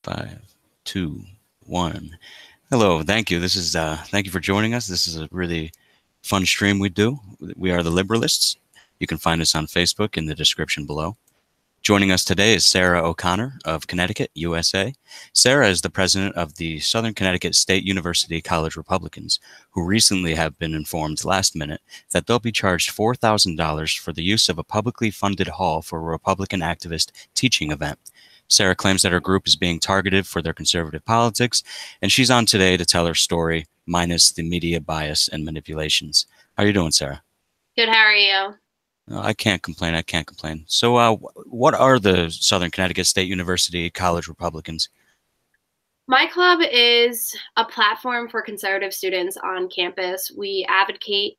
5, 2, 1. Hello, thank you. Thank you for joining us. This is a really fun stream we do. We are the Liberalists. You can find us on Facebook in the description below. Joining us today is Sarah O'Connor of Connecticut, USA. Sarah is the president of the Southern Connecticut State University College Republicans, who recently have been informed last minute that they'll be charged $4,000 for the use of a publicly funded hall for a Republican activist teaching event. Sarah claims that her group is being targeted for their conservative politics, and she's on today to tell her story, minus the media bias and manipulations. How are you doing, Sarah? Good, how are you? I can't complain. I can't complain. So what are the Southern Connecticut State University College Republicans? My club is a platform for conservative students on campus. We advocate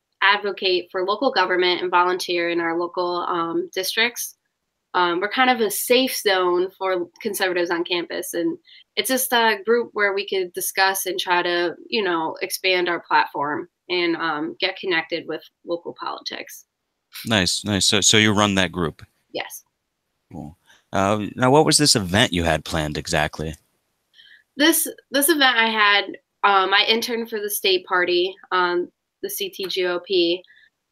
for local government and volunteer in our local districts. We're kind of a safe zone for conservatives on campus, and it's just a group where we could discuss and try to, expand our platform and get connected with local politics. Nice, nice. So you run that group? Yes. Cool. Now, what was this event you had planned exactly? This event I had, I interned for the state party, the CTGOP,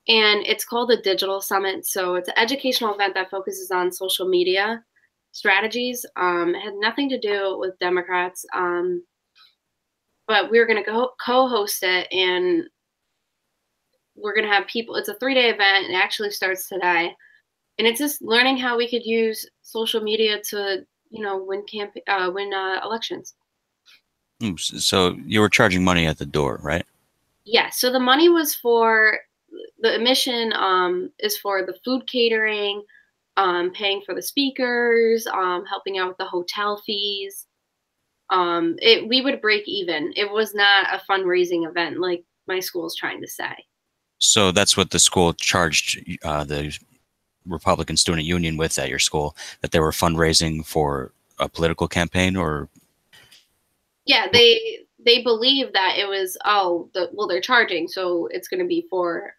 and it's called the Digital Summit. So it's an educational event that focuses on social media strategies. It had nothing to do with Democrats, but we were going to co-host it, and we're going to have people. It's a 3-day event. It actually starts today. And it's just learning how we could use social media to, win elections. So you were charging money at the door, right? Yeah. So the money was for the admission is for the food catering, paying for the speakers, helping out with the hotel fees. We would break even. It was not a fundraising event like my school's trying to say. So that's what the school charged the Republican Student Union with at your school, that they were fundraising for a political campaign, or? Yeah, they believe that it was, they're charging, so it's going to be for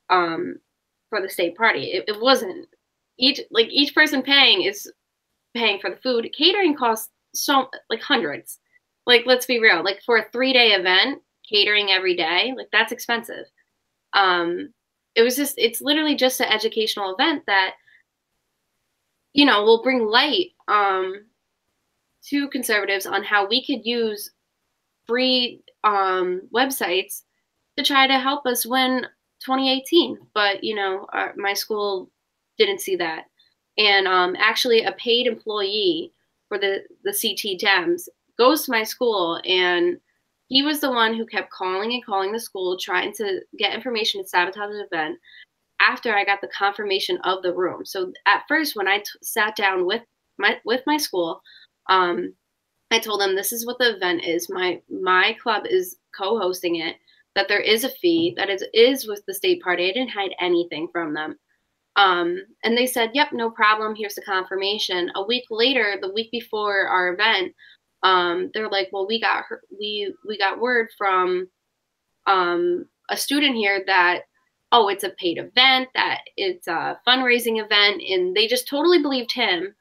the state party. It wasn't. Each person paying is paying for the food. Catering costs hundreds. Let's be real. For a 3-day event, catering every day, that's expensive. It's literally just an educational event that, will bring light to conservatives on how we could use free websites to try to help us win 2018. But, my school didn't see that. And actually a paid employee for the CT Dems goes to my school, and he was the one who kept calling and calling the school, trying to get information to sabotage the event after I got the confirmation of the room. So at first, when I sat down with my school, I told them this is what the event is. My club is co-hosting it, that there is a fee, that it is with the state party. I didn't hide anything from them. And they said, yep, no problem. Here's the confirmation. A week later, the week before our event, they're like, well, we got word from a student here that, it's a paid event, that it's a fundraising event, and they just totally believed him,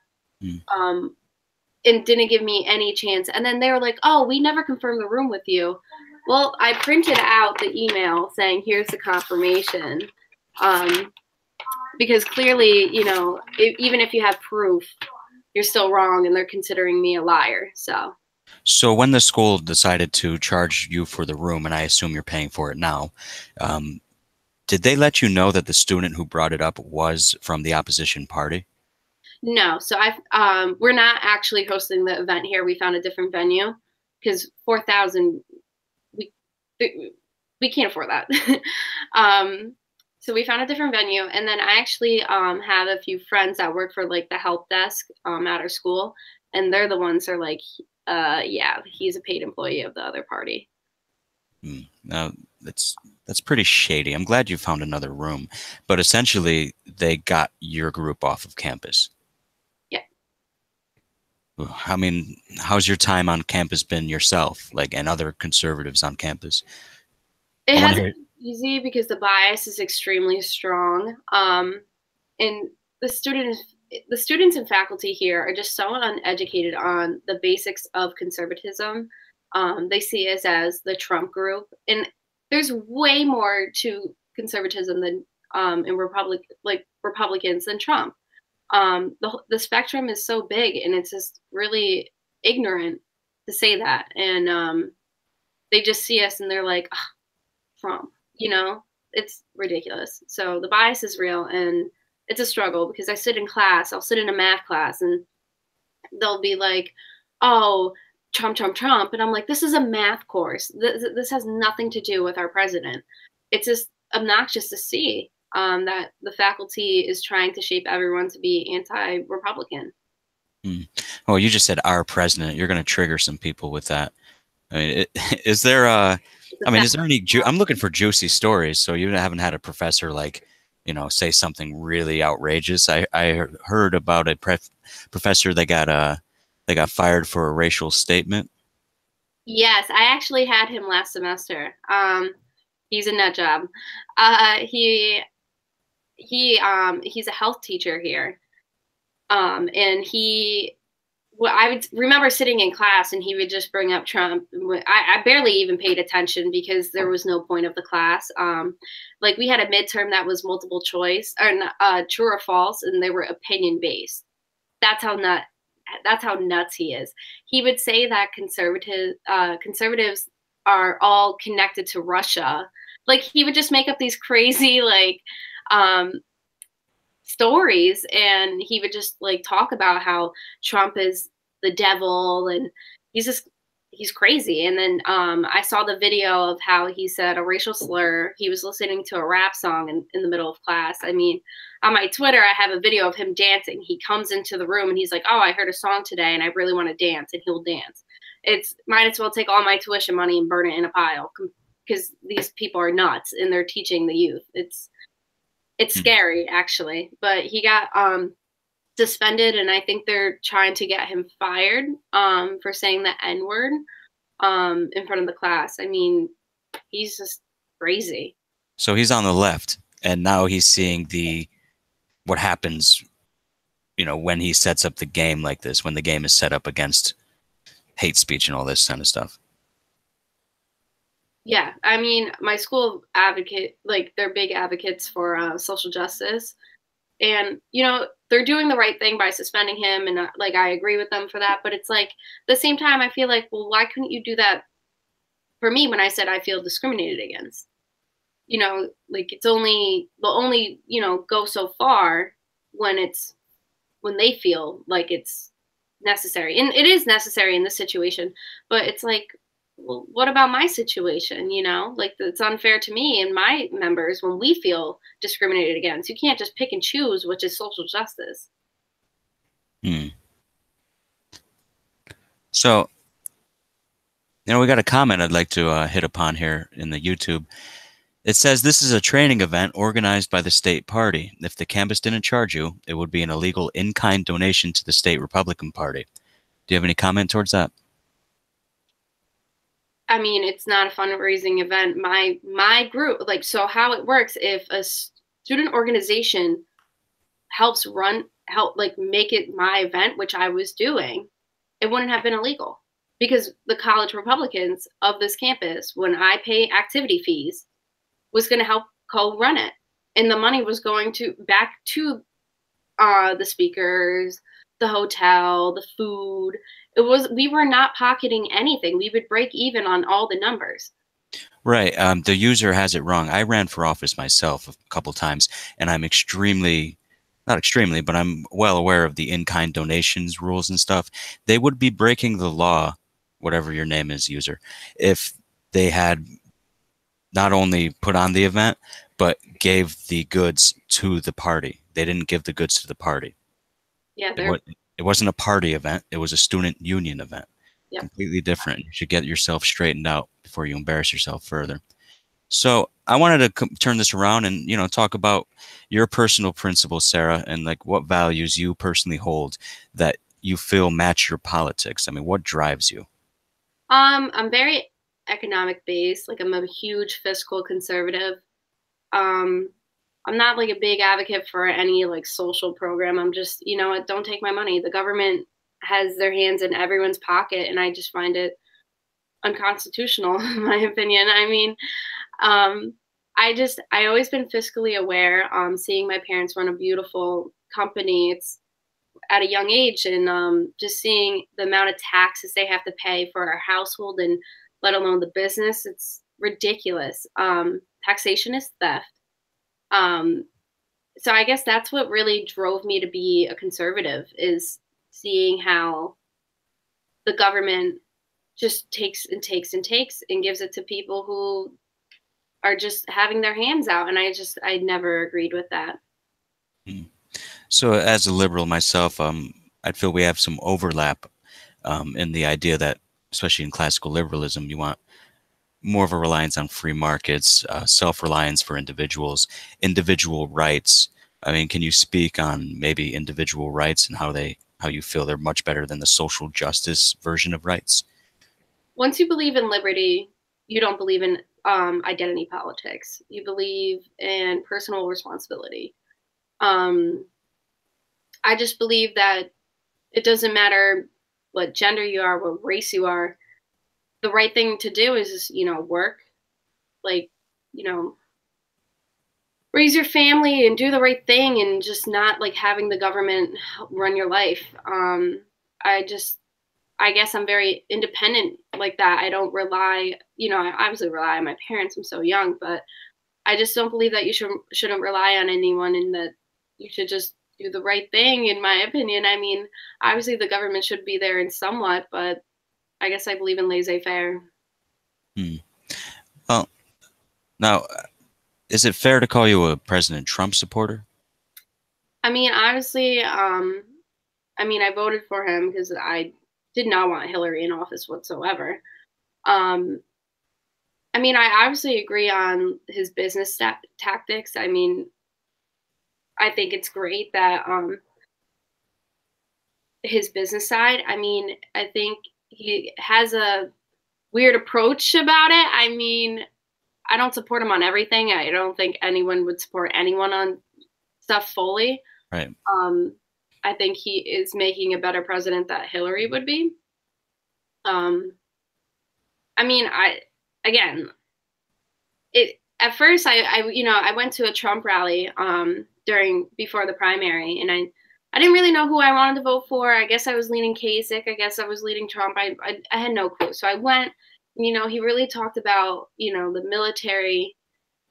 and didn't give me any chance. And then they were like, we never confirmed the room with you. Well, I printed out the email saying, here's the confirmation, because clearly, even if you have proof, you're still wrong, and they're considering me a liar. So when the school decided to charge you for the room, and I assume you're paying for it now, did they let you know that the student who brought it up was from the opposition party? No. So we're not actually hosting the event here. We found a different venue because $4,000, we can't afford that. So we found a different venue, and then I actually have a few friends that work for the help desk at our school, and they're the ones that are like, yeah, he's a paid employee of the other party. Now that's pretty shady. I'm glad you found another room, but essentially they got your group off of campus. Yeah. I mean, how's your time on campus been yourself, and other conservatives on campus? It hasn't been easy because the bias is extremely strong. And the student the students and faculty here are just so uneducated on the basics of conservatism. They see us as the Trump group, and there's way more to conservatism than in Republicans than Trump. The spectrum is so big, and it's just really ignorant to say that. And they just see us and they're like, oh, Trump, it's ridiculous. So the bias is real, and it's a struggle because I sit in class, I'll sit in a math class, and they'll be like, oh, Trump, Trump, Trump. And I'm like, this is a math course. This has nothing to do with our president. It's just obnoxious to see that the faculty is trying to shape everyone to be anti-Republican. Oh, you just said our president. You're going to trigger some people with that. I mean, is there is there any, I'm looking for juicy stories. So you haven't had a professor like, say something really outrageous. I heard about a professor that got fired for a racial statement. Yes, I actually had him last semester. He's a nut job. He's a health teacher here. And I would remember sitting in class and he would just bring up Trump. I barely even paid attention because there was no point of the class. Like we had a midterm that was multiple choice or true or false, and they were opinion based. That's how nuts he is. He would say that conservatives are all connected to Russia. Like he would just make up these crazy stories, and he would just talk about how Trump is the devil and he's crazy. And then I saw the video of how he said a racial slur. He was listening to a rap song in the middle of class. I mean, on my Twitter, I have a video of him dancing. He comes into the room and he's like, oh, I heard a song today and I really want to dance, and he'll dance. It's might as well take all my tuition money and burn it in a pile because these people are nuts and they're teaching the youth. It's scary, actually. But he got suspended, and I think they're trying to get him fired for saying the N-word in front of the class. I mean, he's just crazy. So he's on the left, and now he's seeing what happens, when he sets up the game like this, when the game is set up against hate speech and all this kind of stuff. Yeah, I mean, my school they're big advocates for social justice, and they're doing the right thing by suspending him, and I agree with them for that. But it's like at the same time, I feel like, well, why couldn't you do that for me when I said I feel discriminated against? It's only they'll only go so far when they feel like it's necessary, and it is necessary in this situation. But it's like, well, what about my situation? It's unfair to me and my members when we feel discriminated against. You can't just pick and choose which is social justice. So, we got a comment I'd like to hit upon here in the YouTube. It says, this is a training event organized by the state party. If the campus didn't charge you, it would be an illegal in-kind donation to the state Republican Party. Do you have any comment towards that? I mean, it's not a fundraising event. My group, so how it works, if a student organization helps make it my event, which I was doing, it wouldn't have been illegal because the College Republicans of this campus, when I pay activity fees, was going to help co-run it. And the money was going back to the speakers, the hotel, the food. We were not pocketing anything. We would break even on all the numbers. Right. The user has it wrong. I ran for office myself a couple times, and I'm not extremely, but I'm well aware of the in-kind donations rules and stuff. They would be breaking the law, whatever your name is, user, if they had not only put on the event, but gave the goods to the party. They didn't give the goods to the party. Yeah, it wasn't a party event. It was a student union event. Yep. Completely different. You should get yourself straightened out before you embarrass yourself further. So I wanted to turn this around and, talk about your personal principles, Sarah, and what values you personally hold that you feel match your politics. I mean, what drives you? I'm very economic based. I'm a huge fiscal conservative. I'm not like a big advocate for any like social program. I'm just, you know what, don't take my money. The government has their hands in everyone's pocket, and I just find it unconstitutional, in my opinion. I mean, I always been fiscally aware. Seeing my parents run a beautiful company, it's at a young age, and just seeing the amount of taxes they have to pay for our household, and let alone the business, it's ridiculous. Taxation is theft. Um, so I guess that's what really drove me to be a conservative, is seeing how the government just takes and takes and takes and gives it to people who are just having their hands out. And I never agreed with that. So as a liberal myself, I feel we have some overlap in the idea that, especially in classical liberalism, you want more of a reliance on free markets, self-reliance for individuals, individual rights. I mean, can you speak on maybe individual rights and how you feel they're much better than the social justice version of rights? Once you believe in liberty, you don't believe in identity politics. You believe in personal responsibility. I just believe that it doesn't matter what gender you are, what race you are. The right thing to do is, you know, work, like, you know, raise your family and do the right thing, and just not like having the government run your life. I guess I'm very independent like that. I don't rely, you know, I obviously rely on my parents. I'm so young, but I just don't believe that you shouldn't rely on anyone, and that you should just do the right thing, in my opinion. I mean, obviously the government should be there in somewhat, but I guess I believe in laissez-faire. Well, now, is it fair to call you a President Trump supporter? I mean, obviously, I voted for him because I did not want Hillary in office whatsoever. Um, I obviously agree on his business tactics. I mean, I think it's great that his business side. I mean, I think he has a weird approach about it. I mean, I don't support him on everything. I don't think anyone would support anyone on stuff fully. Right. I think he is making a better president that Hillary would be. Again, at first I went to a Trump rally before the primary, and I didn't really know who I wanted to vote for. I guess I was leaning Kasich. I guess I was leaning Trump. I had no clue. So I went. You know, he really talked about, you know, the military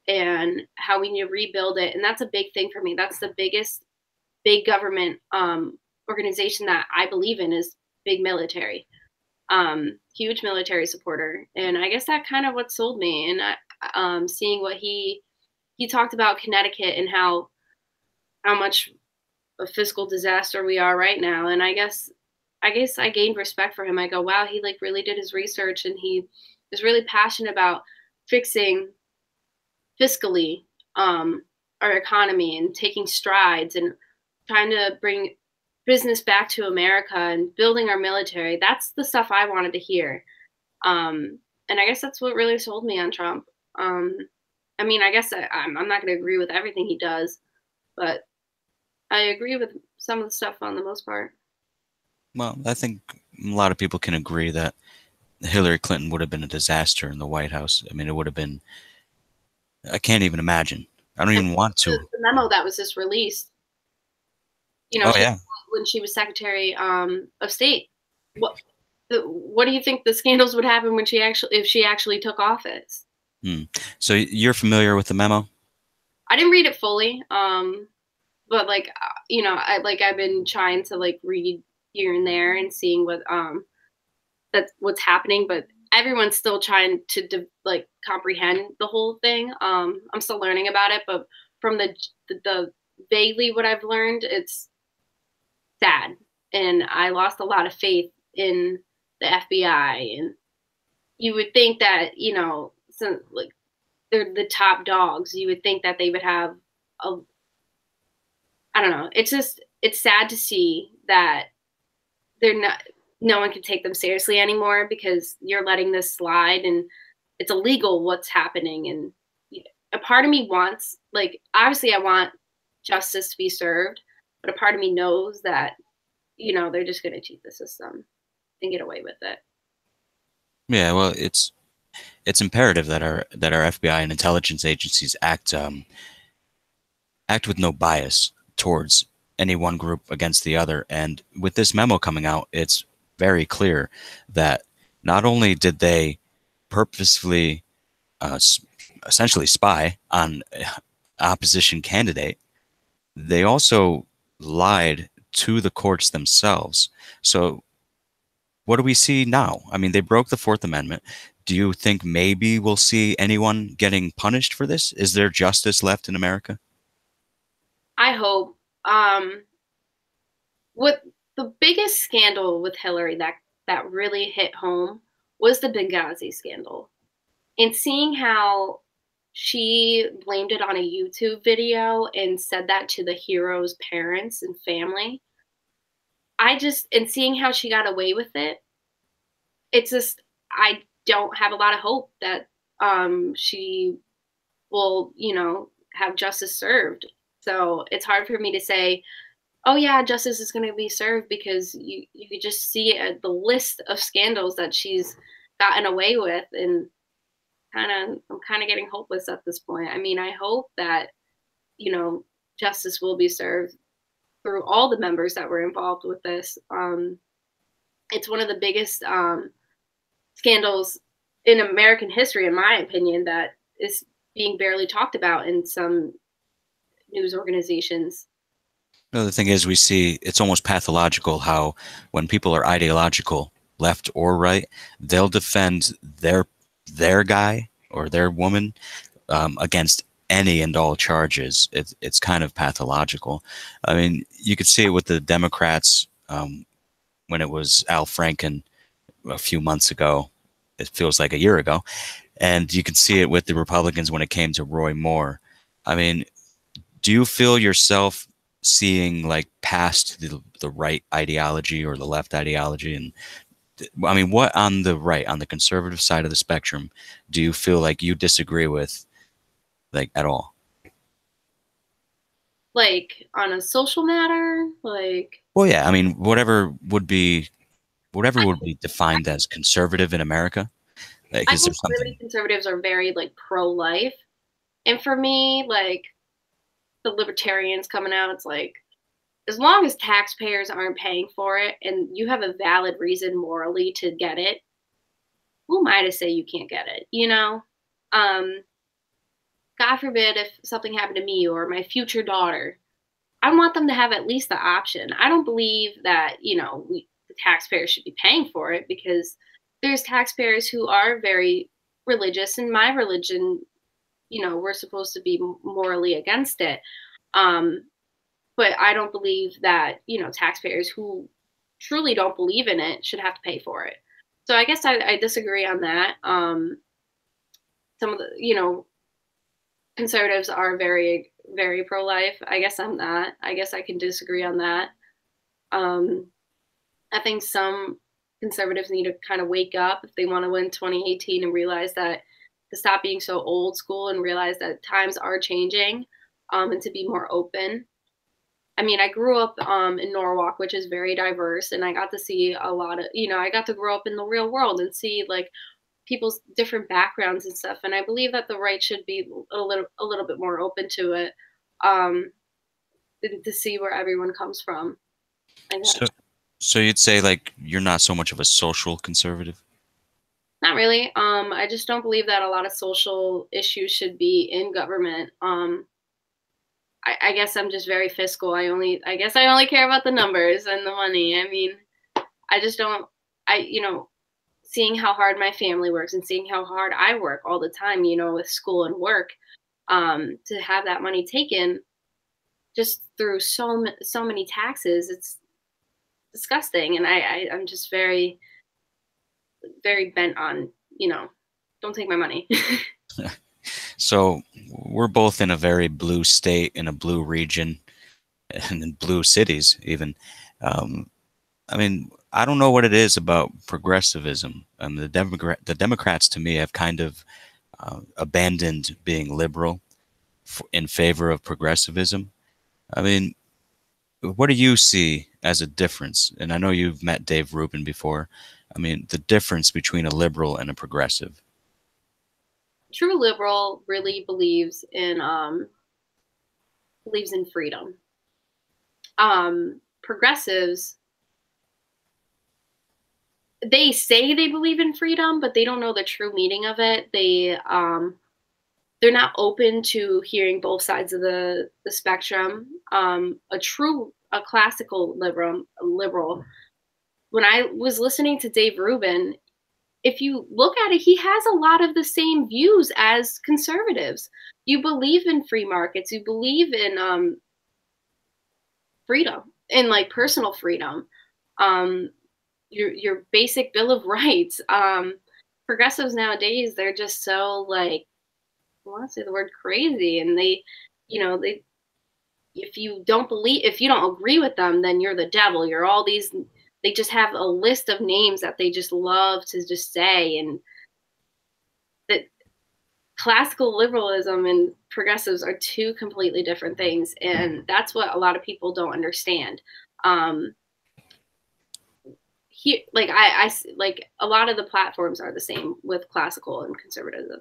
and how we need to rebuild it, and that's a big thing for me. That's the biggest big government organization that I believe in, is big military. Huge military supporter, and I guess that kind of what sold me. And seeing what he talked about Connecticut and how much a fiscal disaster we are right now, and I guess I gained respect for him. I go, wow, he like really did his research, and he is really passionate about fixing fiscally our economy and taking strides and trying to bring business back to America and building our military. That's the stuff I wanted to hear. And I guess that's what really sold me on Trump. I guess I'm not going to agree with everything he does, but I agree with some of the stuff on the most part. Well, I think a lot of people can agree that Hillary Clinton would have been a disaster in the White House. I mean, it would have been, I can't even imagine. I don't even want to. The memo that was just released, you know, when she was Secretary of State. What do you think the scandals would happen when if she actually took office? So you're familiar with the memo? I didn't read it fully, but I've been trying to like read here and there and seeing what's happening, but everyone's still trying to comprehend the whole thing. I'm still learning about it, but from the vaguely what I've learned, it's sad, and I lost a lot of faith in the FBI. And you would think that, you know, they're the top dogs. You would think that they would have I don't know. It's sad to see that no one can take them seriously anymore, because you're letting this slide, and it's illegal what's happening. And a part of me wants, like, obviously I want justice to be served, but a part of me knows that, they're just going to cheat the system and get away with it. Yeah, well, it's imperative that our FBI and intelligence agencies act with no bias towards any one group against the other. And with this memo coming out, it's very clear that not only did they purposefully essentially spy on opposition candidate, they also lied to the courts themselves. So what do we see now? I mean, they broke the Fourth Amendment. Do you think maybe we'll see anyone getting punished for this? Is there justice left in America? I hope. What the biggest scandal with Hillary that really hit home was the Benghazi scandal. And seeing how she blamed it on a YouTube video and said that to the hero's parents and family, and seeing how she got away with it, it's just, I don't have a lot of hope that she will, have justice served. So it's hard for me to say, oh yeah, justice is going to be served, because you could just see the list of scandals that she's gotten away with, and I'm kind of getting hopeless at this point. I mean, I hope that, justice will be served through all the members that were involved with this. It's one of the biggest scandals in American history, in my opinion, that is being barely talked about in some news organizations. No, the thing is, we see it's almost pathological how when people are ideological, left or right, they'll defend their guy or their woman against any and all charges. It's kind of pathological. I mean, you could see it with the Democrats when it was Al Franken a few months ago. It feels like a year ago. And you can see it with the Republicans when it came to Roy Moore. I mean, do you feel yourself seeing like past the right ideology or the left ideology? And I mean, what on the right, on the conservative side of the spectrum, do you feel like you disagree with, like, at all? Like on a social matter, like. Well, yeah, I mean, whatever would be defined as conservative in America. Like, I is there think really something? conservatives are very like pro-life, and for me, like the libertarians coming out, it's like, as long as taxpayers aren't paying for it and you have a valid reason morally to get it, who am I to say you can't get it? God forbid if something happened to me or my future daughter, I want them to have at least the option. I don't believe that, the taxpayers should be paying for it, because there's taxpayers who are very religious, and my religion, we're supposed to be morally against it. But I don't believe that, taxpayers who truly don't believe in it should have to pay for it. So I guess I disagree on that. Some of the, conservatives are very, very pro-life. I guess I'm not. I guess I can disagree on that. I think some conservatives need to kind of wake up if they want to win 2018 and realize that, to stop being so old school and realize that times are changing, and to be more open. I mean, I grew up in Norwalk, which is very diverse, and I got to see a lot of, I got to grow up in the real world and see like people's different backgrounds and stuff. And I believe that the right should be a little bit more open to it, to see where everyone comes from. So you'd say like you're not so much of a social conservative? Not really. I just don't believe that a lot of social issues should be in government. I guess I'm just very fiscal. I guess I only care about the numbers and the money. I mean, I just don't, seeing how hard my family works and seeing how hard I work all the time, with school and work, to have that money taken just through so many taxes, it's disgusting. And I'm just very, very bent on, don't take my money. So we're both in a very blue state, in a blue region, and in blue cities even. I mean, I don't know what it is about progressivism. The Democrats to me have kind of abandoned being liberal in favor of progressivism. I mean, what do you see as a difference? And I know you've met Dave Rubin before. I mean, the difference between a liberal and a progressive. True liberal really believes in freedom. Progressives, they say they believe in freedom, but they don't know the true meaning of it. They're not open to hearing both sides of the spectrum. A classical liberal. When I was listening to Dave Rubin, if you look at it, he has a lot of the same views as conservatives. You believe in free markets. You believe in freedom and like personal freedom. Your basic Bill of Rights. Progressives nowadays, they're just so like, I want to say the word crazy, and they if you don't agree with them, then you're the devil. You're all these. They just have a list of names that they just love to just say, and that classical liberalism and progressives are two completely different things, and that's what a lot of people don't understand. Here, like I like a lot of the platforms are the same with classical and conservatism.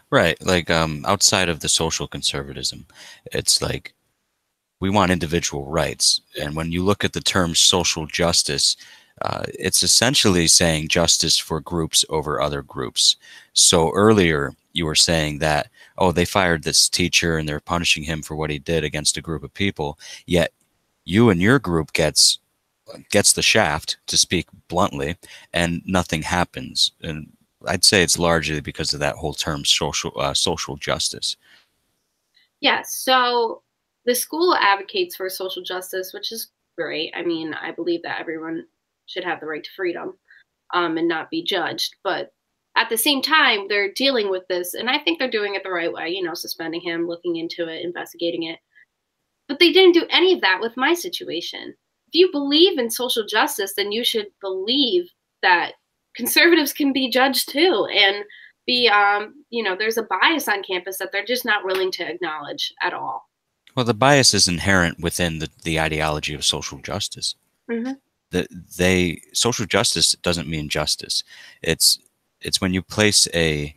Right. Like outside of the social conservatism, it's like we want individual rights. And when you look at the term social justice, it's essentially saying justice for groups over other groups. So earlier you were saying that, oh, they fired this teacher and they're punishing him for what he did against a group of people, yet you and your group gets the shaft, to speak bluntly, and nothing happens. And I'd say it's largely because of that whole term social justice. Yeah, so the school advocates for social justice, which is great. I mean, I believe that everyone should have the right to freedom and not be judged. But at the same time, they're dealing with this, and I think they're doing it the right way, suspending him, looking into it, investigating it. But they didn't do any of that with my situation. If you believe in social justice, then you should believe that conservatives can be judged too, and be there's a bias on campus that they're just not willing to acknowledge at all. Well, the bias is inherent within the ideology of social justice. Mm-hmm. Social justice doesn't mean justice. It's when you place a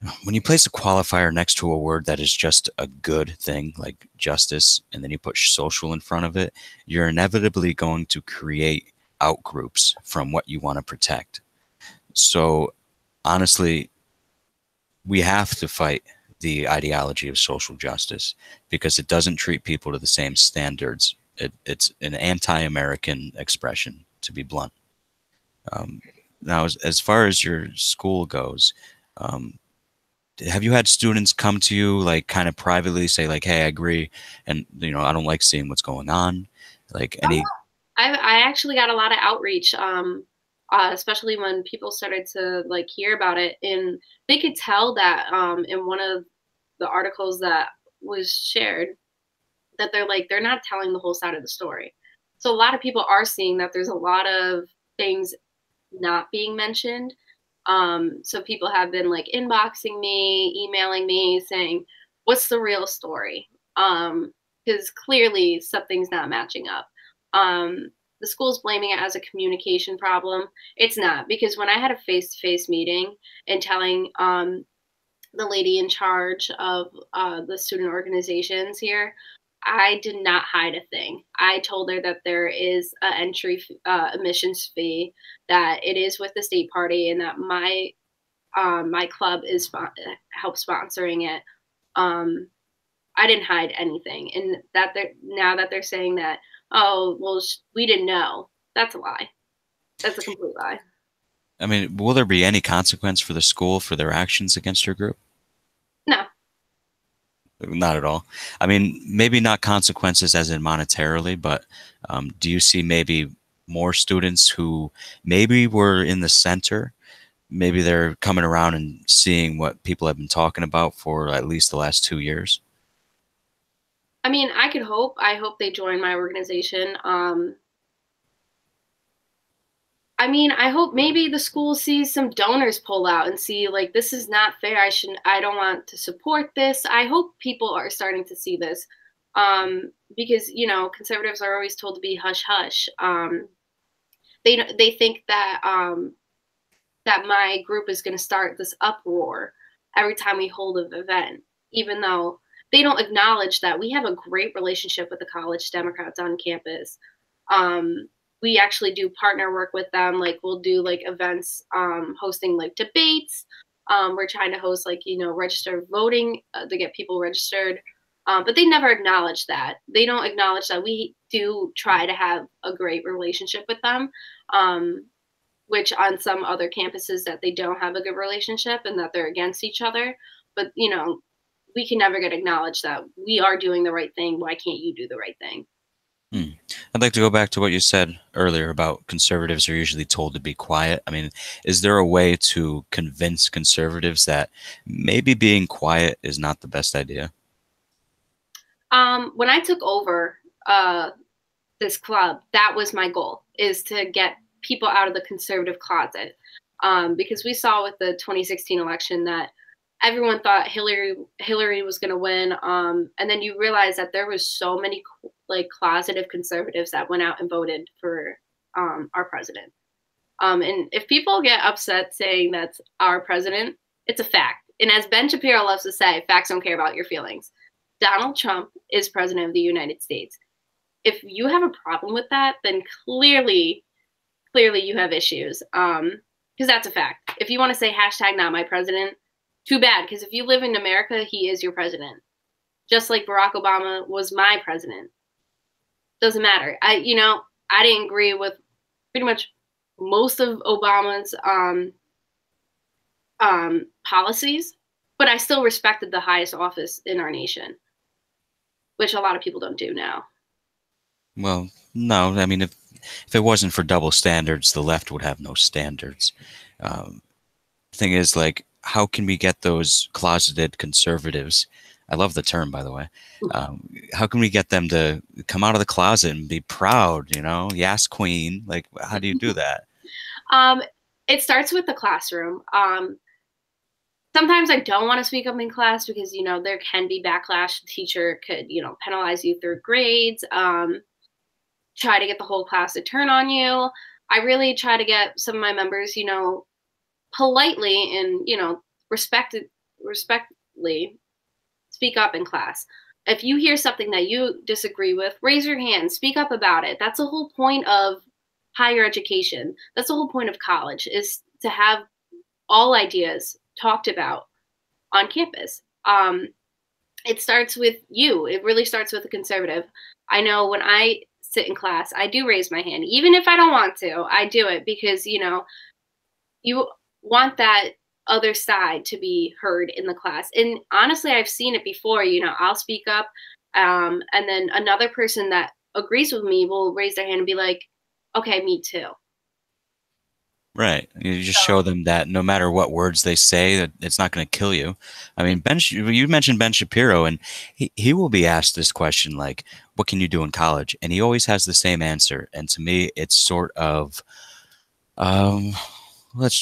qualifier next to a word that is just a good thing, like justice, and then you put social in front of it, you're inevitably going to create outgroups from what you want to protect. So honestly, we have to fight the ideology of social justice because it doesn't treat people to the same standards. It's an anti-American expression, to be blunt. Now, as far as your school goes, have you had students come to you, like, kind of privately say, like, hey, I agree, and I don't like seeing what's going on, like any? I actually got a lot of outreach, especially when people started to like hear about it, and they could tell that in one of the articles that was shared that they're not telling the whole side of the story. So a lot of people are seeing that there's a lot of things not being mentioned. So people have been like inboxing me, emailing me, saying, "What's the real story?" Because clearly something's not matching up. The school's blaming it as a communication problem. It's not, because when I had a face-to-face meeting and telling the lady in charge of the student organizations here, I did not hide a thing. I told her that there is an entry admissions fee, that it is with the state party, and that my club is help sponsoring it. I didn't hide anything, and that now that they're saying that, oh well, we didn't know. That's a lie. That's a complete lie. I mean, will there be any consequence for the school for their actions against your group? No. Not at all. I mean, maybe not consequences as in monetarily, but do you see maybe more students who maybe were in the center, maybe they're coming around and seeing what people have been talking about for at least the last 2 years? I mean, I hope they join my organization. I mean, I hope maybe the school sees some donors pull out and see like this is not fair. I don't want to support this. I hope people are starting to see this. Because conservatives are always told to be hush hush. They think that that my group is going to start this uproar every time we hold an event, even though they don't acknowledge that we have a great relationship with the college Democrats on campus. We actually do partner work with them. Like we'll do like events, hosting like debates. We're trying to host like, registered voting to get people registered. But they never acknowledge that. They don't acknowledge that we do try to have a great relationship with them, which on some other campuses that they don't have a good relationship and that they're against each other. But, we can never get acknowledged that we are doing the right thing. Why can't you do the right thing? I'd like to go back to what you said earlier about conservatives are usually told to be quiet. I mean, is there a way to convince conservatives that maybe being quiet is not the best idea? When I took over this club, that was my goal, is to get people out of the conservative closet. Because we saw with the 2016 election that everyone thought Hillary was going to win. And then you realize that there was so many like closeted conservatives that went out and voted for our president. And if people get upset saying that's our president, it's a fact. And as Ben Shapiro loves to say, facts don't care about your feelings. Donald Trump is president of the United States. If you have a problem with that, then clearly you have issues. Because that's a fact. If you want to say hashtag not my president, too bad. Because if you live in America, he is your president. Just like Barack Obama was my president. Doesn't matter. I didn't agree with pretty much most of Obama's policies, but I still respected the highest office in our nation, which a lot of people don't do now. Well, no. I mean, if it wasn't for double standards, the left would have no standards. Thing is, like, how can we get those closeted conservatives? I love the term, by the way. How can we get them to come out of the closet and be proud? Yes, queen. Like, how do you do that? It starts with the classroom. Sometimes I don't want to speak up in class because, there can be backlash. The teacher could, penalize you through grades, try to get the whole class to turn on you. I really try to get some of my members, politely and, respectfully speak up in class. If you hear something that you disagree with, raise your hand, speak up about it. That's the whole point of higher education. That's the whole point of college, is to have all ideas talked about on campus. It starts with you. It really starts with a conservative. I know when I sit in class, I do raise my hand. Even if I don't want to, I do it because, you want that other side to be heard in the class. And honestly, I've seen it before. I'll speak up, and then another person that agrees with me will raise their hand and be like, okay, me too. Right. You just show them that no matter what words they say, that it's not going to kill you. I mean, you mentioned Ben Shapiro, and he will be asked this question, like, what can you do in college? And he always has the same answer. And to me, it's sort of,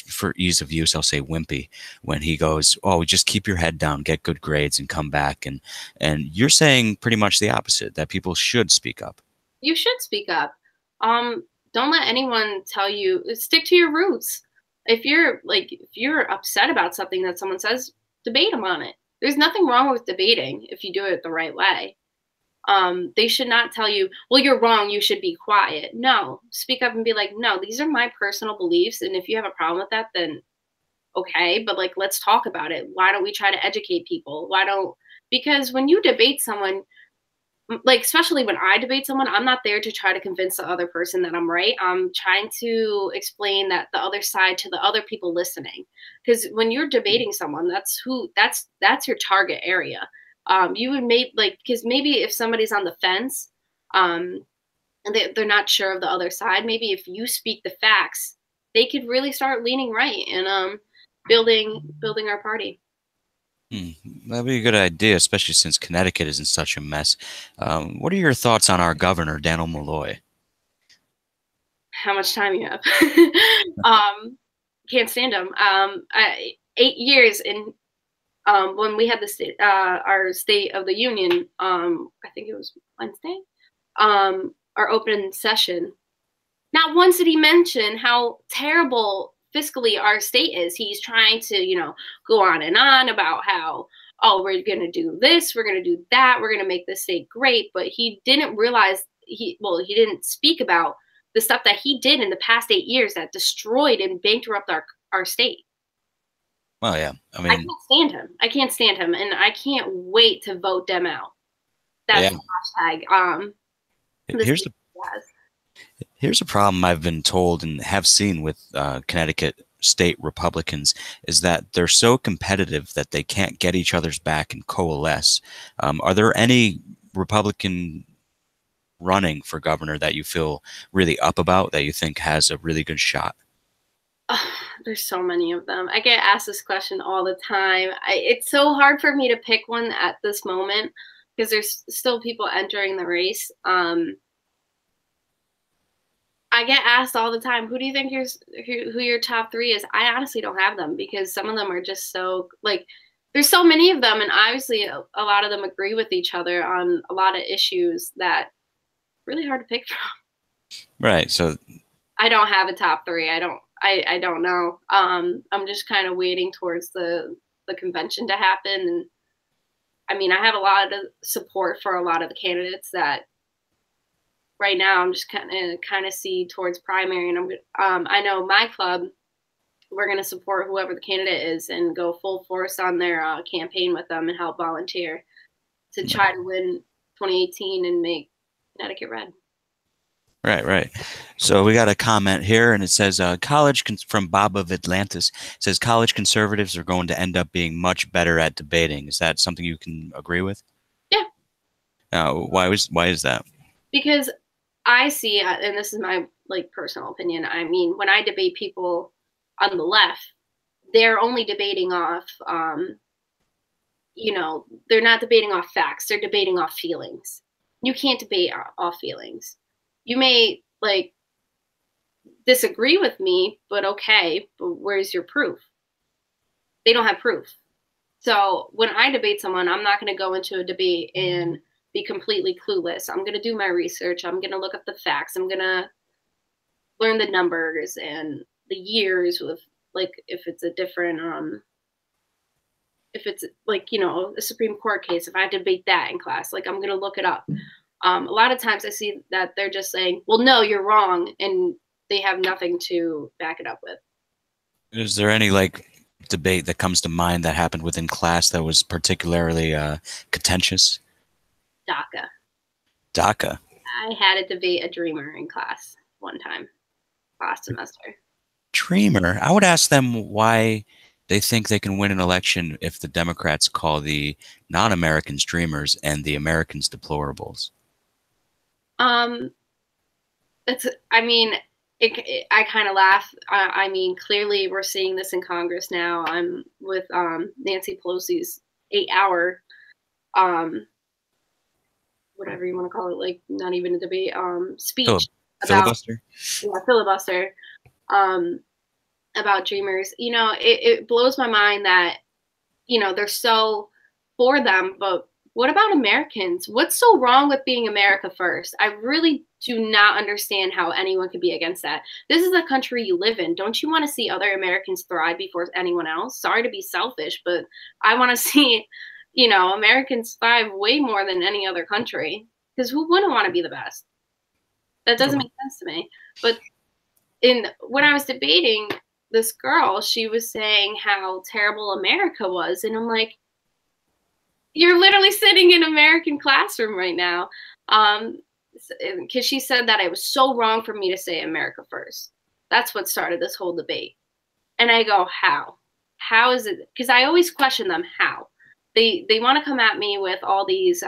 for ease of use, I'll say wimpy, when he goes, oh, just keep your head down, get good grades, and come back. And you're saying pretty much the opposite, that people should speak up. You should speak up. Don't let anyone tell you, stick to your roots. If you're upset about something that someone says, debate them on it. There's nothing wrong with debating if you do it the right way. They should not tell you, well, you're wrong, you should be quiet. No, speak up and be like, no, these are my personal beliefs. And if you have a problem with that, then okay, but like, let's talk about it. Why don't we try to educate people? Because when you debate someone, like, especially when I debate someone, I'm not there to try to convince the other person that I'm right. I'm trying to explain that the other side to the other people listening. Because when you're debating someone, that's your target area. You would because maybe if somebody's on the fence, and they're not sure of the other side, maybe if you speak the facts, they could really start leaning right and building our party. That'd be a good idea, especially since Connecticut is in such a mess. What are your thoughts on our governor, Daniel Malloy? how much time you have. Can't stand them. 8 years in when we had the state, our State of the Union, I think it was Wednesday, our open session. Not once did he mention how terrible fiscally our state is. He's trying to, you know, go on and on about how, oh, we're going to do this, we're going to do that, we're going to make this state great. But he didn't realize, he didn't speak about the stuff that he did in the past 8 years that destroyed and bankrupted our state. Well, yeah. I mean, I can't stand him. I can't stand him. And I can't wait to vote them out. That's the hashtag. Here's a problem I've been told and have seen with Connecticut state Republicans is that they're so competitive that they can't get each other's back and coalesce. Are there any Republican running for governor that you feel really up about, that you think has a really good shot? There's so many of them. I get asked this question all the time. It's so hard for me to pick one at this moment because there's still people entering the race. I get asked all the time, who do you think who your top 3 is? I honestly don't have them because some of them are just so, like, there's so many of them, and obviously a lot of them agree with each other on a lot of issues that really hard to pick from. Right. So I don't have a top 3. I don't know. I'm just kind of waiting towards the convention to happen. And I mean, I have a lot of support for a lot of the candidates that right now I'm just kind of see towards primary. And I know my club, we're going to support whoever the candidate is and go full force on their campaign with them and help volunteer to try to win 2018 and make Connecticut red. Right. So we got a comment here, and it says, from Bob of Atlantis, says college conservatives are going to end up being much better at debating. Is that something you can agree with? Yeah. Why is that? Because I see, and this is my personal opinion, I mean, when I debate people on the left, they're only debating off, they're not debating off facts. They're debating off feelings. You can't debate off feelings. You may disagree with me, but okay, but where's your proof? They don't have proof. So when I debate someone, I'm not going to go into a debate and be completely clueless. I'm going to do my research. I'm going to look up the facts. I'm going to learn the numbers and the years with, if it's a different, if it's a Supreme Court case, if I debate that in class, I'm going to look it up. A lot of times I see that they're just saying, well, no, you're wrong. And they have nothing to back it up with. Is there any debate that comes to mind that happened within class that was particularly contentious? DACA. I had to debate a dreamer in class one time last semester. Dreamer. I would ask them why they think they can win an election if the Democrats call the non-Americans dreamers and the Americans deplorables. I kind of laugh. I mean, clearly we're seeing this in Congress now. I'm with Nancy Pelosi's 8-hour, whatever you want to call it, not even a debate, speech. Filibuster? Yeah, filibuster. About dreamers. It blows my mind that, they're so for them, but what about Americans? What's so wrong with being America first? I really do not understand how anyone could be against that. This is the country you live in. Don't you want to see other Americans thrive before anyone else? Sorry to be selfish, but I want to see, Americans thrive way more than any other country. Because who wouldn't want to be the best? That doesn't make sense to me. But when I was debating this girl, she was saying how terrible America was. And I'm like, you're literally sitting in an American classroom right now. Because she said that it was so wrong for me to say America first. That's what started this whole debate. And I go, how? How is it? Because I always question them, how? They want to come at me with all these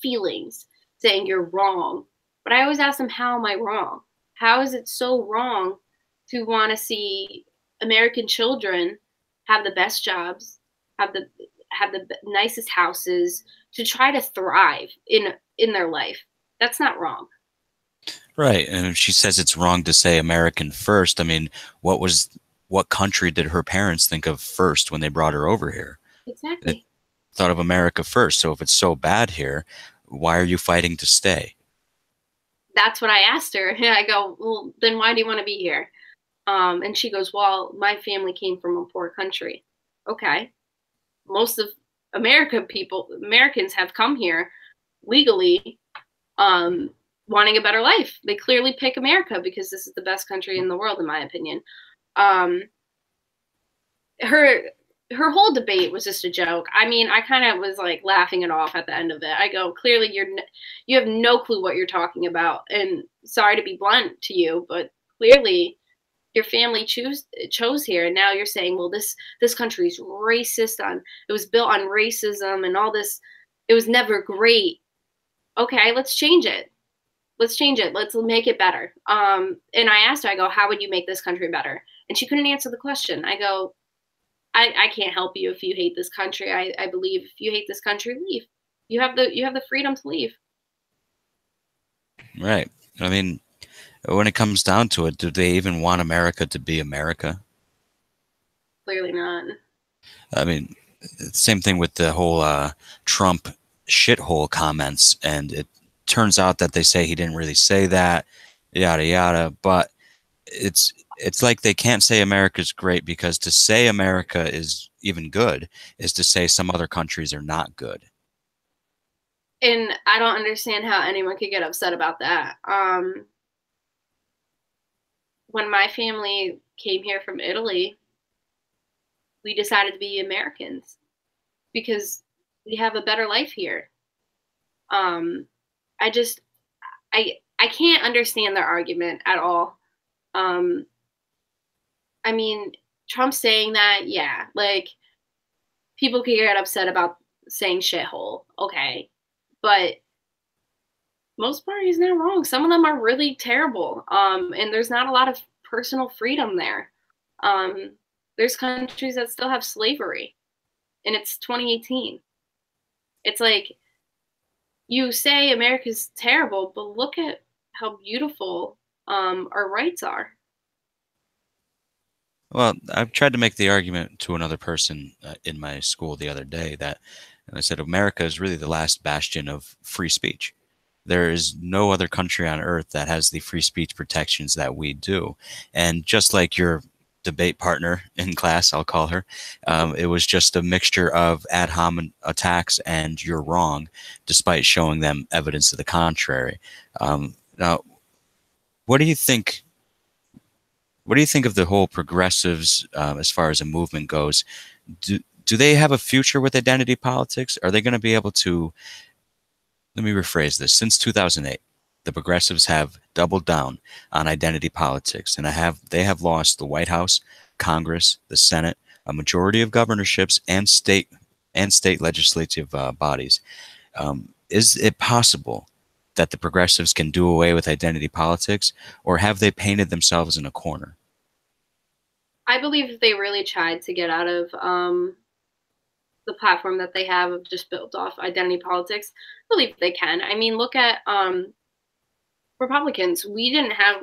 feelings, saying you're wrong. But I always ask them, how am I wrong? How is it so wrong to want to see American children have the best jobs, have the nicest houses, to try to thrive in their life? That's not wrong. Right. And if she says it's wrong to say American first, I mean, what country did her parents think of first when they brought her over here? They Exactly. thought of America first. So if it's so bad here, why are you fighting to stay? That's what I asked her. I go, well, then why do you want to be here? And she goes, well, my family came from a poor country. Okay. Most of Americans have come here legally, um, wanting a better life. They clearly pick America because this is the best country in the world, in my opinion. Um, her her whole debate was just a joke. I mean, I kind of was like laughing it off at the end of it. I go, clearly you have no clue what you're talking about, and sorry to be blunt to you, but clearly your family chose here, and now you're saying, well, this country's racist, on it was built on racism and all this. It was never great. Okay, let's change it. Let's change it. Let's make it better. And I asked her, I go, how would you make this country better? And she couldn't answer the question. I go, I can't help you if you hate this country. I believe if you hate this country, leave. You have the freedom to leave. Right. I mean, when it comes down to it, do they even want America to be America? Clearly not. I mean, same thing with the whole Trump shithole comments, and it turns out that they say he didn't really say that, yada yada. But it's like they can't say America's great, because to say America is even good is to say some other countries are not good. And I don't understand how anyone could get upset about that. When my family came here from Italy, we decided to be Americans because we have a better life here. Um, I just I can't understand their argument at all. Um, I mean, Trump saying that, yeah, like people could get upset about saying shithole, okay, but most part he's not wrong. Some of them are really terrible, and there's not a lot of personal freedom there. Um, there's countries that still have slavery, and it's 2018. It's like you say America's terrible, but look at how beautiful our rights are. Well, I've tried to make the argument to another person in my school the other day that, and I said, America is really the last bastion of free speech. There is no other country on earth that has the free speech protections that we do. And just like your debate partner in class, I'll call her, it was just a mixture of ad hominem attacks and you're wrong, despite showing them evidence to the contrary. Now, what do you think? What do you think of the whole progressives as far as a movement goes? Do they have a future with identity politics? Are they going to be able to? Let me rephrase this. Since 2008, the progressives have doubled down on identity politics, and they have lost the White House, Congress, the Senate, a majority of governorships, and state legislative bodies. Is it possible that the progressives can do away with identity politics, or have they painted themselves in a corner? I believe if they really tried to get out of the platform that they have of just built off identity politics, I believe they can. I mean, look at Republicans. We didn't have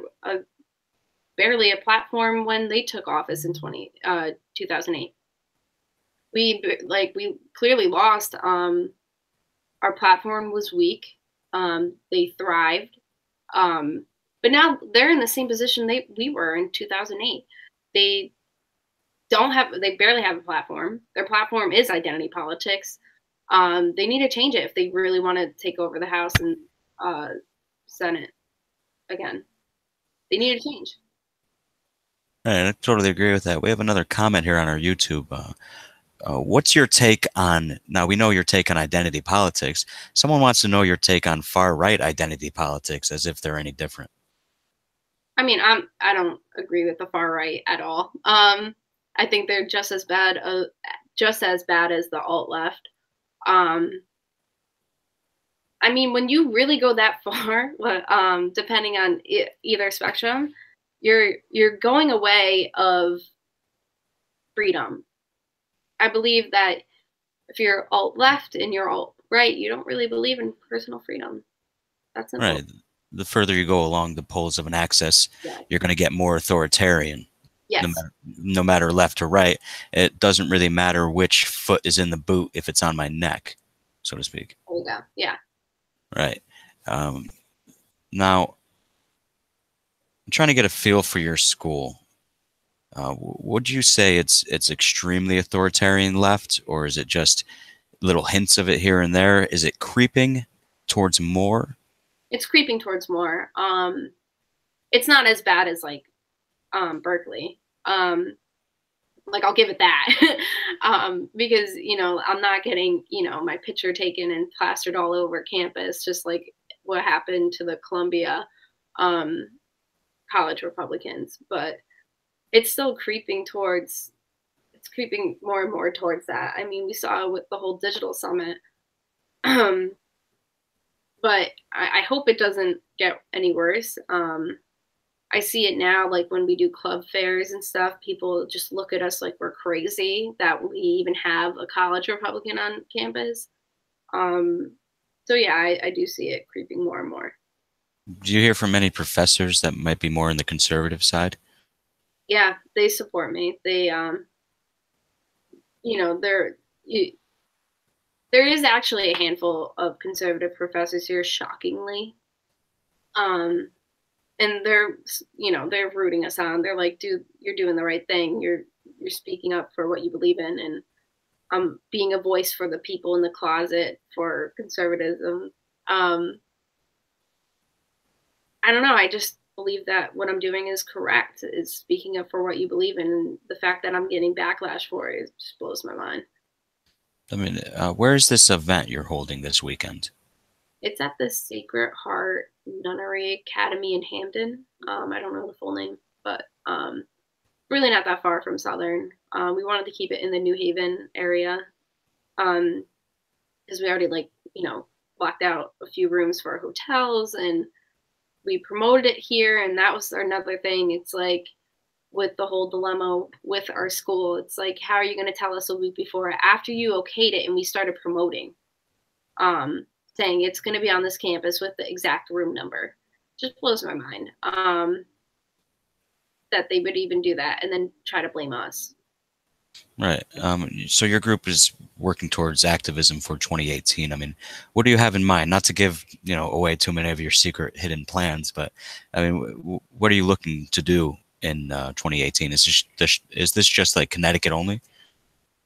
barely a platform when they took office in 2008. We clearly lost. Our platform was weak. They thrived. But now they're in the same position we were in 2008. They barely have a platform. Their platform is identity politics. They need to change it if they really want to take over the House and Senate again. They need to change. All right, I totally agree with that. We have another comment here on our YouTube. What's your take on, now we know your take on identity politics. Someone wants to know your take on far-right identity politics, as if they're any different. I mean, I don't agree with the far right at all. I think they're just as bad as the alt left. I mean, when you really go that far, depending on either spectrum, you're going away of freedom. I believe that if you're alt left and you're alt right, you don't really believe in personal freedom. That's simple. Right. the further you go along the poles of an axis, Yeah. you're going to get more authoritarian. Yes. No matter left or right, it doesn't really matter which foot is in the boot if it's on my neck, so to speak. There you go. Yeah. Right. Now, I'm trying to get a feel for your school. Would you say it's extremely authoritarian left, or is it just little hints of it here and there? Is it creeping towards more? It's creeping towards more. It's not as bad as like Berkeley. Like I'll give it that. Because, you know, I'm not getting, you know, my picture taken and plastered all over campus, just like what happened to the Columbia College Republicans. But it's still creeping towards, it's creeping more and more towards that. I mean, we saw with the whole digital summit. But I hope it doesn't get any worse. I see it now, like when we do club fairs and stuff, people just look at us like we're crazy that we even have a college Republican on campus. So yeah, I do see it creeping more and more. Do you hear from any professors that might be more on the conservative side? Yeah, they support me. They, you know, there is actually a handful of conservative professors here, shockingly. And they're, you know, they're rooting us on. They're like, dude, you're doing the right thing. You're speaking up for what you believe in, and being a voice for the people in the closet for conservatism. I don't know. I just believe that what I'm doing is correct, is speaking up for what you believe in. And the fact that I'm getting backlash for it just blows my mind. I mean, where is this event you're holding this weekend? It's at the Sacred Heart Nunnery Academy in Hamden. I don't know the full name, but really not that far from Southern. We wanted to keep it in the New Haven area because we already, like, you know, blocked out a few rooms for our hotels, and we promoted it here. And that was another thing. It's like with the whole dilemma with our school, it's like, how are you going to tell us a week before after you okayed it and we started promoting? Saying it's going to be on this campus with the exact room number. Just blows my mind that they would even do that and then try to blame us. Right. So your group is working towards activism for 2018. I mean, what do you have in mind? Not to give, you know, away too many of your secret hidden plans, but I mean, what are you looking to do in 2018? Is this just like Connecticut only?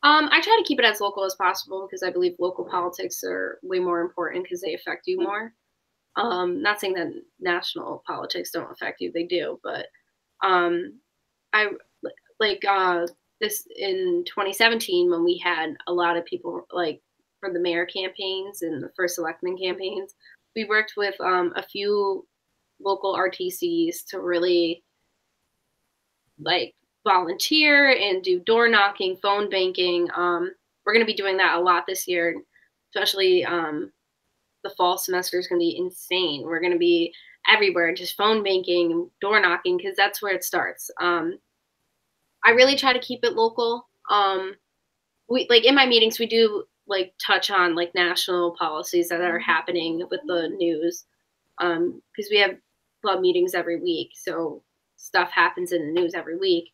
I try to keep it as local as possible because I believe local politics are way more important because they affect you more. Not saying that national politics don't affect you, they do, but I like this in 2017 when we had a lot of people like for the mayor campaigns and the first selectman campaigns, we worked with a few local RTCs to really like volunteer and do door knocking, phone banking. We're going to be doing that a lot this year, especially the fall semester is going to be insane. We're going to be everywhere, just phone banking, door knocking, because that's where it starts. I really try to keep it local. We like in my meetings, we do like touch on like national policies that are happening with the news, because we have club meetings every week, so stuff happens in the news every week.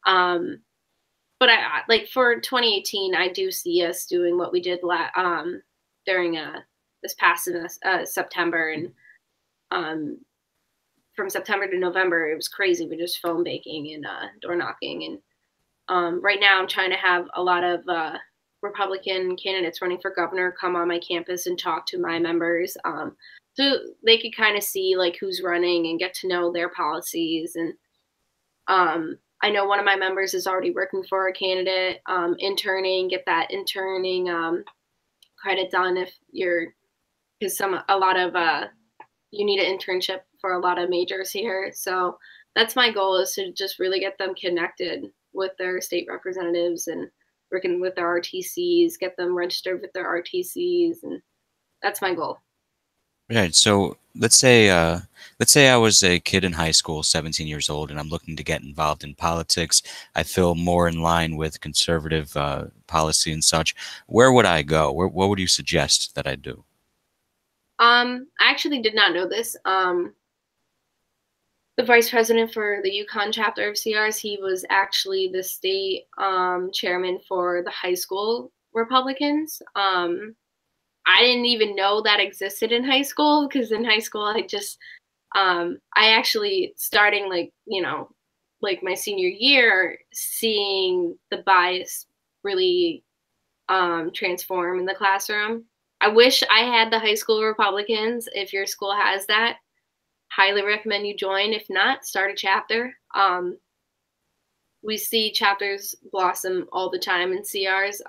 But I like for 2018, I do see us doing what we did during this past September, and from September to November, it was crazy. We just phone banking and door knocking, and right now I'm trying to have a lot of Republican candidates running for governor come on my campus and talk to my members, so they could kind of see like who's running and get to know their policies. And I know one of my members is already working for a candidate, interning, get that interning credit done if you're, because a lot of you need an internship for a lot of majors here. So that's my goal, is to just really get them connected with their state representatives and working with their RTCs, get them registered with their RTCs, and that's my goal. Right. So let's say I was a kid in high school, 17 years old, and I'm looking to get involved in politics. I feel more in line with conservative policy and such. Where would I go? What would you suggest that I do? I actually did not know this. The vice president for the Yukon chapter of CRs, he was actually the state chairman for the high school Republicans. I didn't even know that existed in high school, because in high school I actually, starting like, like my senior year, seeing the bias really transform in the classroom. I wish I had the high school Republicans. If your school has that, highly recommend you join. If not, start a chapter. We see chapters blossom all the time in CRs.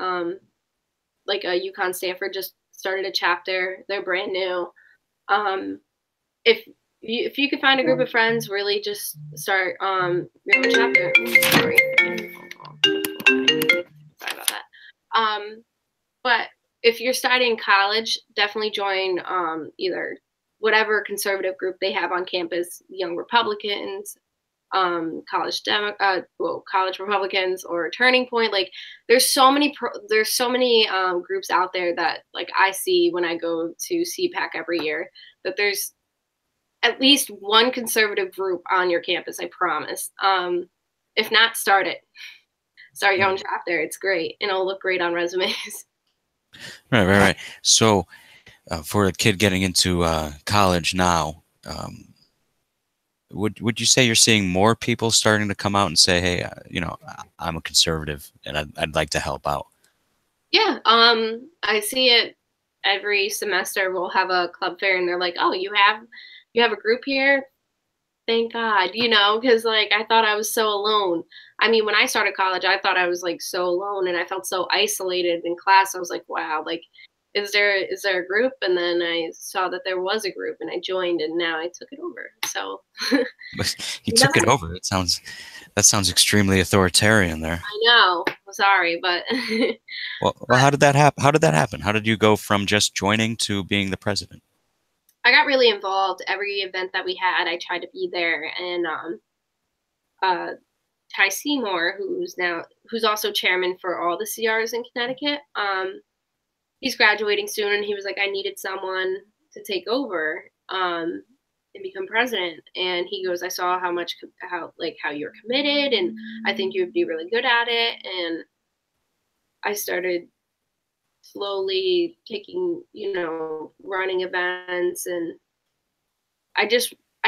Like Yukon Stanford just started a chapter. They're brand new. If you could find a group of friends, really just start your own chapter. Sorry. Sorry about that. But if you're starting college, definitely join either whatever conservative group they have on campus, Young Republicans, college Republicans, or Turning Point. Like, there's so many groups out there that, like, I see when I go to CPAC every year, that there's at least one conservative group on your campus, I promise. If not, start it. Start your own chapter. It's great, and it'll look great on resumes. Right. So for a kid getting into college now, would you say you're seeing more people starting to come out and say, hey, I'm a conservative and I'd like to help out? Yeah, I see it every semester. We'll have a club fair, and they're like, oh, you have a group here? Thank God, because, like, I thought I was so alone. I mean, when I started college, I thought I was, like, so alone, and I felt so isolated in class. I was like, wow, like, is there a group? And then I saw that there was a group, and I joined, and now I took it over. So you took it over. That sounds extremely authoritarian there. I know. I'm sorry, but well, how did that happen? How did you go from just joining to being the president? I got really involved. Every event that we had, I tried to be there. And Ty Seymour, who's also chairman for all the CRs in Connecticut, he's graduating soon, and he was like, I needed someone to take over and become president. And he goes, I saw how you're committed, and I think you would be really good at it. And I started slowly taking, running events, and I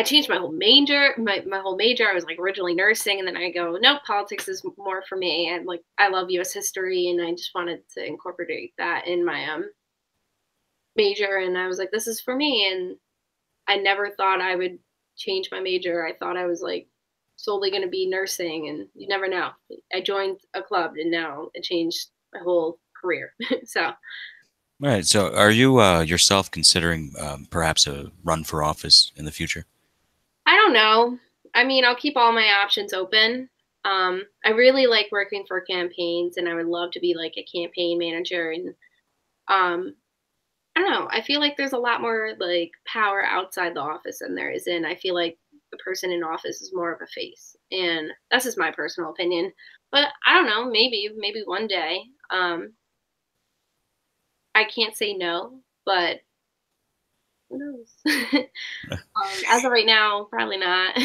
changed my whole major. My whole major, I was like originally nursing, and then I go, nope, politics is more for me. And like, I love U.S. history, and I just wanted to incorporate that in my major. And I was like, this is for me. And I never thought I would change my major. I thought I was like solely going to be nursing, and you never know. I joined a club, and now it changed my whole career. So. Right. So are you yourself considering perhaps a run for office in the future? I don't know. I mean, I'll keep all my options open. I really like working for campaigns, and I would love to be like a campaign manager. And I don't know. I feel like there's a lot more like power outside the office than there is in. I feel like the person in office is more of a face, and that's just my personal opinion. But I don't know. Maybe one day. I can't say no, but who knows? As of right now, probably not.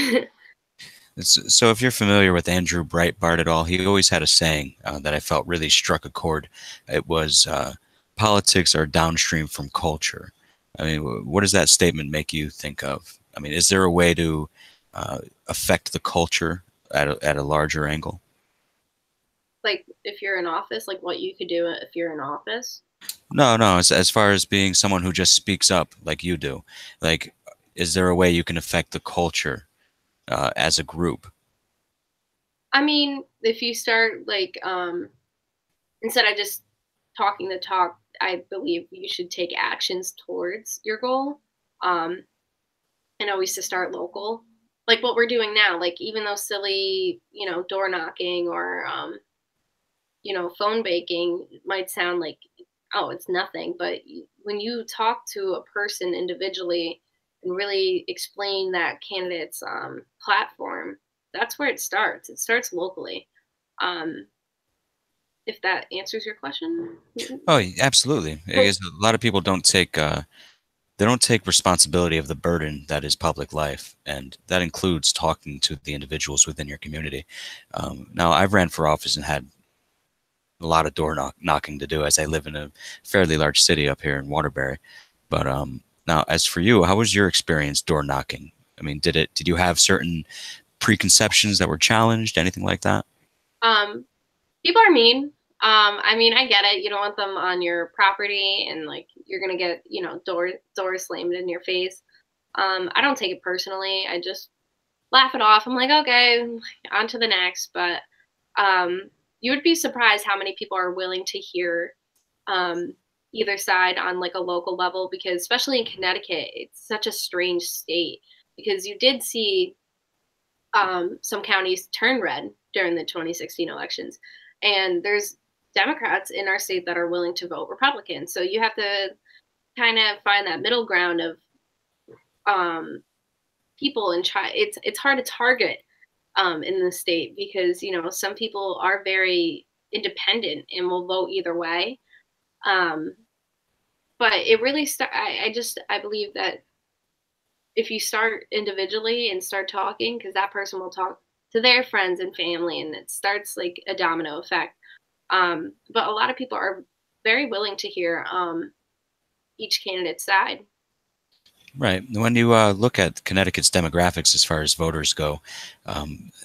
So if you're familiar with Andrew Breitbart at all, he always had a saying that I felt really struck a chord. It was, politics are downstream from culture. I mean, what does that statement make you think of? I mean, is there a way to affect the culture at a larger angle? Like, if you're in office, like what you could do if you're in office? No. As far as being someone who just speaks up like you do, like, is there a way you can affect the culture as a group? I mean, if you start like, instead of just talking the talk, I believe you should take actions towards your goal. And always to start local, like what we're doing now. Like, even though silly, door knocking or, phone baking might sound like, oh, it's nothing. But when you talk to a person individually and really explain that candidate's platform, that's where it starts. It starts locally. If that answers your question. Oh, absolutely. Because a lot of people don't take they don't take responsibility of the burden that is public life, and that includes talking to the individuals within your community. Now, I've ran for office and had a lot of knocking to do, as I live in a fairly large city up here in Waterbury. But now, as for you, how was your experience door knocking? I mean, did you have certain preconceptions that were challenged, anything like that? People are mean. I mean, I get it. You don't want them on your property, and like you're gonna get, doors slammed in your face. I don't take it personally. I just laugh it off. I'm like, okay, on to the next. But you would be surprised how many people are willing to hear either side on like a local level, because especially in Connecticut, it's such a strange state, because you did see some counties turn red during the 2016 elections, and there's Democrats in our state that are willing to vote Republican. So you have to kind of find that middle ground of people, and try. It's hard to target in the state, because some people are very independent and will vote either way. But it really I believe that if you start individually and start talking, because that person will talk to their friends and family, and it starts like a domino effect. But a lot of people are very willing to hear each candidate's side. Right. When you look at Connecticut's demographics as far as voters go,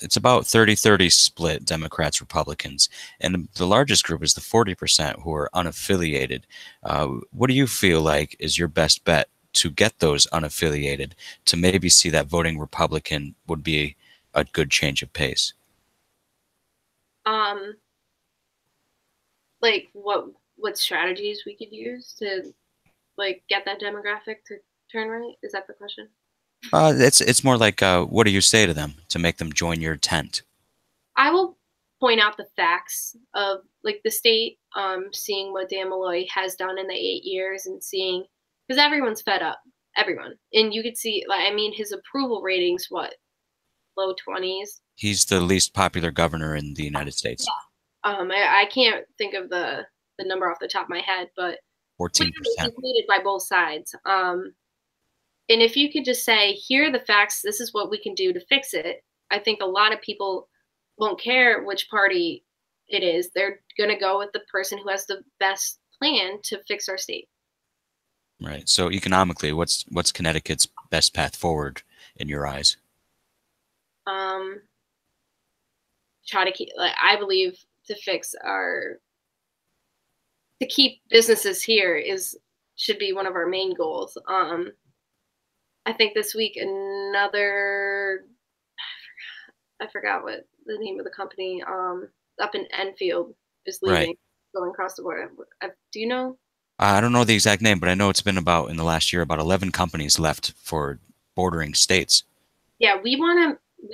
it's about 30-30 split Democrats, Republicans. And the largest group is the 40% who are unaffiliated. What do you feel like is your best bet to get those unaffiliated to maybe see that voting Republican would be a good change of pace? Like what strategies we could use to like get that demographic to turn right? Is that the question? It's more like what do you say to them to make them join your tent? I will point out the facts of like the state, seeing what Dan Malloy has done in the 8 years, and seeing, because everyone's fed up, everyone, and you could see, like, I mean, his approval ratings, what, low 20s? He's the least popular governor in the United States. Yeah. I can't think of the number off the top of my head, but 14%. He's needed by both sides. And if you could just say, here are the facts, this is what we can do to fix it, I think a lot of people won't care which party it is. They're going to go with the person who has the best plan to fix our state. Right. So economically, what's Connecticut's best path forward in your eyes? Try to keep, like, I believe to keep businesses here should be one of our main goals. I think this week I forgot what the name of the company up in Enfield is leaving, right, going across the border. Do you know? I don't know the exact name, but I know it's been in the last year, about 11 companies left for bordering states. Yeah, we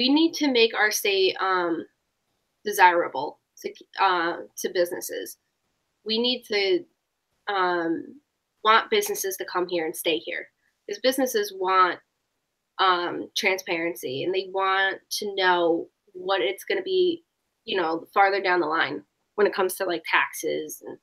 need to make our state desirable to businesses. We need to want businesses to come here and stay here, because businesses want transparency, and they want to know what it's going to be, farther down the line when it comes to like taxes, and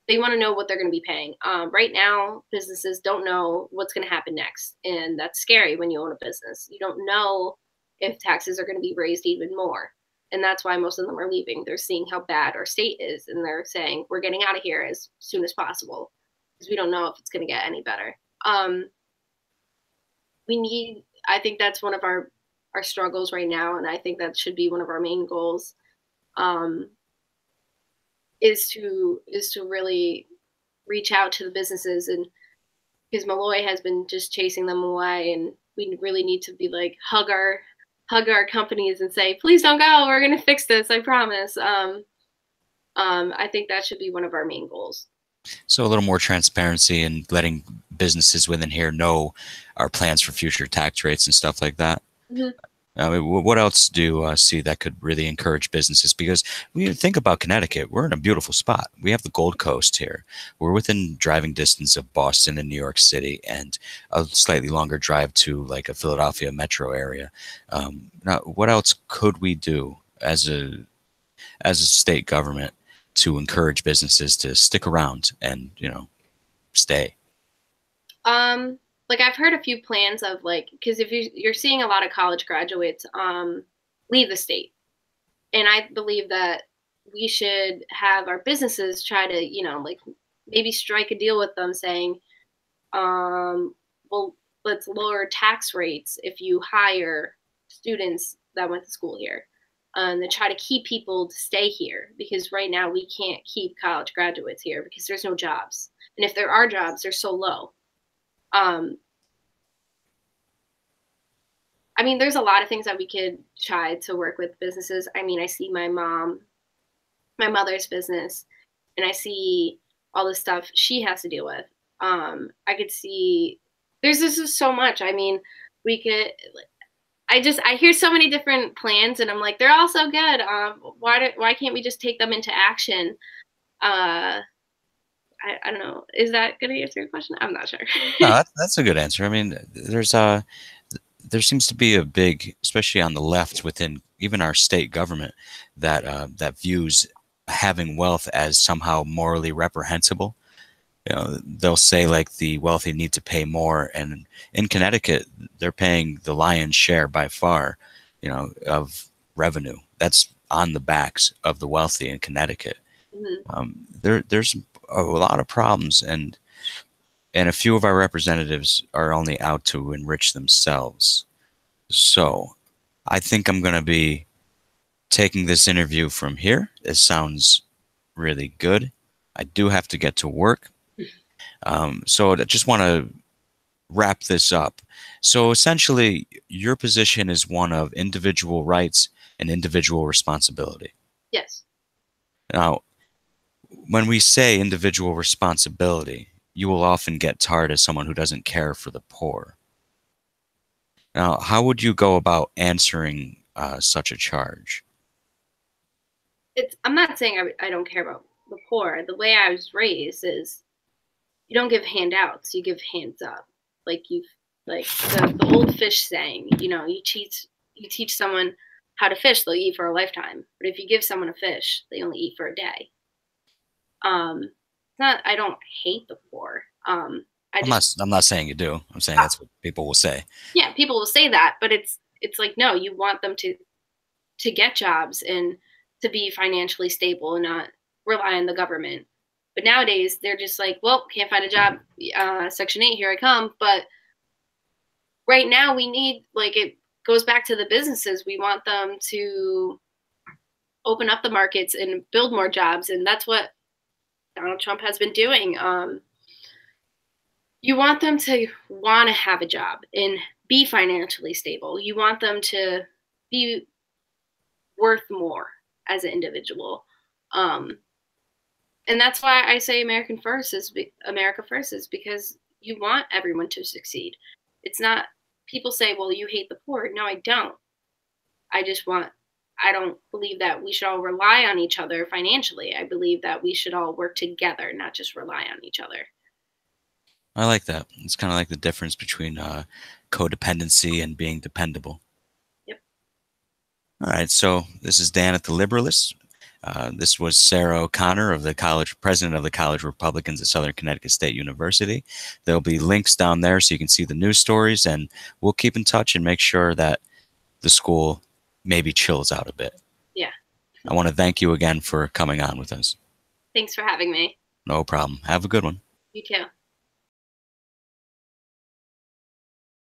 they want to know what they're going to be paying. Right now, businesses don't know what's going to happen next, and that's scary when you own a business. You don't know if taxes are going to be raised even more. And that's why most of them are leaving. They're seeing how bad our state is, and they're saying, we're getting out of here as soon as possible, because we don't know if it's going to get any better. I think that's one of our struggles right now, and I think that should be one of our main goals, is to really reach out to the businesses, and because Malloy has been just chasing them away, and we really need to be like hug our companies and say, please don't go, we're going to fix this, I promise. I think that should be one of our main goals. So a little more transparency and letting businesses within here know our plans for future tax rates and stuff like that. Mm-hmm. I mean, what else do you see that could really encourage businesses? Because when you think about Connecticut, we're in a beautiful spot. We have the Gold Coast here. We're within driving distance of Boston and New York City, and a slightly longer drive to like a Philadelphia metro area. Now, what else could we do as a state government to encourage businesses to stick around and, stay? like I've heard a few plans of like, because if you're seeing a lot of college graduates leave the state, and I believe that we should have our businesses try to, you know, like maybe strike a deal with them saying, well, let's lower tax rates if you hire students that went to school here, to try to keep people to stay here, because right now we can't keep college graduates here because there's no jobs, and if there are jobs, they're so low. I mean, there's a lot of things that we could try to work with businesses. I mean, I see my mother's business, and I see all the stuff she has to deal with. I could see there's just so much. I mean, we could. I hear so many different plans, and I'm like, they're all so good. Why can't we just take them into action? I don't know. Is that going to answer your question? I'm not sure. No, that's a good answer. I mean, there seems to be a big, especially on the left within even our state government, that that views having wealth as somehow morally reprehensible. You know, they'll say like the wealthy need to pay more, and in Connecticut, they're paying the lion's share by far, you know, of revenue. That's on the backs of the wealthy in Connecticut. There's a lot of problems, and a few of our representatives are only out to enrich themselves. So I think I'm going to be taking this interview from here. It sounds really good. I do have to get to work. So I just want to wrap this up. So essentially, your position is one of individual rights and individual responsibility. Yes. Now, when we say individual responsibility, you will often get tarred as someone who doesn't care for the poor. Now, how would you go about answering such a charge? I'm not saying I don't care about the poor. The way I was raised is you don't give handouts, you give hands up. Like the old fish saying, you know, you teach someone how to fish, they'll eat for a lifetime. But if you give someone a fish, they only eat for a day. It's not, I don't hate the poor. I'm not saying you do. I'm saying that's what people will say. Yeah, people will say that, but it's like, no, you want them to get jobs and to be financially stable and not rely on the government. But nowadays they're just like, well, can't find a job. Section 8, here I come. But right now we need, like, it goes back to the businesses. We want them to open up the markets and build more jobs. And that's what Donald Trump has been doing. You want them to want to have a job and be financially stable. You want them to be worth more as an individual. And that's why I say America first is because you want everyone to succeed. It's not, people say, well, you hate the poor. No, I don't. I don't believe that we should all rely on each other financially. I believe that we should all work together, not just rely on each other. I like that. It's kind of like the difference between codependency and being dependable. Yep. All right. So this is Dan at the Liberalists. This was Sarah O'Connor of president of the College Republicans at Southern Connecticut State University. There'll be links down there so you can see the news stories, and we'll keep in touch and make sure that the school maybe chills out a bit. Yeah. I want to thank you again for coming on with us. Thanks for having me. No problem. Have a good one. You too.